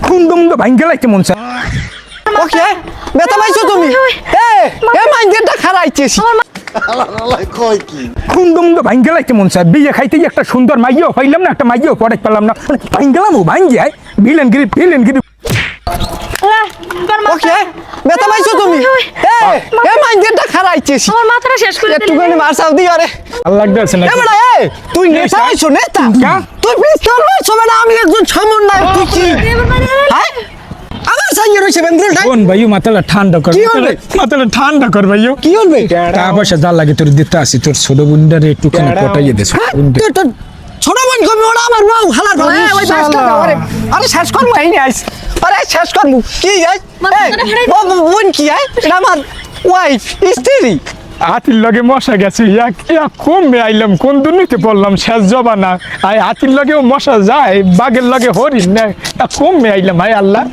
খুন্দুম তো ভাঙ্গে লাইতে মন চায়। ওকে ব্যথা পাইছো তুমি এ মাইন্ডটা খারাইছিস খুন্দুম তো ভাঙ্গে লাইতে মন চায়। বিয়ে খাইতে একটা সুন্দর মাইয়াও পাইলাম না, একটা মাইয়াও পড়ে পেলাম না, ভাঙ্গেলাম ও ভাঙ্গিয়ায় ভিলেনগিরি। ওকে ব্যথা পাইছো তুমি এ মাইন্ডটা খারাইছিস আমার মাথাটা শেষ করে দিলি। একটুখানি মারসাও দি আরে আল্লাহ লাগছে না এ বড়া এ তুই নেতা হইছো নেতা তুই পিস্তল হইছো না আমি একজন সমন্বয় তুই কি হ্যাঁ আমার সাইয়ে রইছে বেন্দ্রটা কোন ভাইও মাথাটা ঠান্ডা কর, কি হবে? মাথাটা ঠান্ডা কর ভাইও। কি হবে টাকা পয়সা যা লাগে তোর দিতে আসি, তোর ছোট বোনটারে একটুখানি পটাইয়ে দে। তুই তো ছোট বোন কবি ওরা আমার বউ হালার ভালো ওই বাসটা আরে আরে শেষ করবো এই আইস আরে শেষ করবো কি যাই বোন কি আই এটা আমার ওয়াইফ স্ত্রী হাতির লগে মশা গেছে, কমে আইলাম কোন দুর্নীতি পড়লাম শেষ জবানা। হাতির লগেও মশা যায়, বাঘের লগে হরিণ নেয়, কমে আইলাম। হায় আল্লাহ।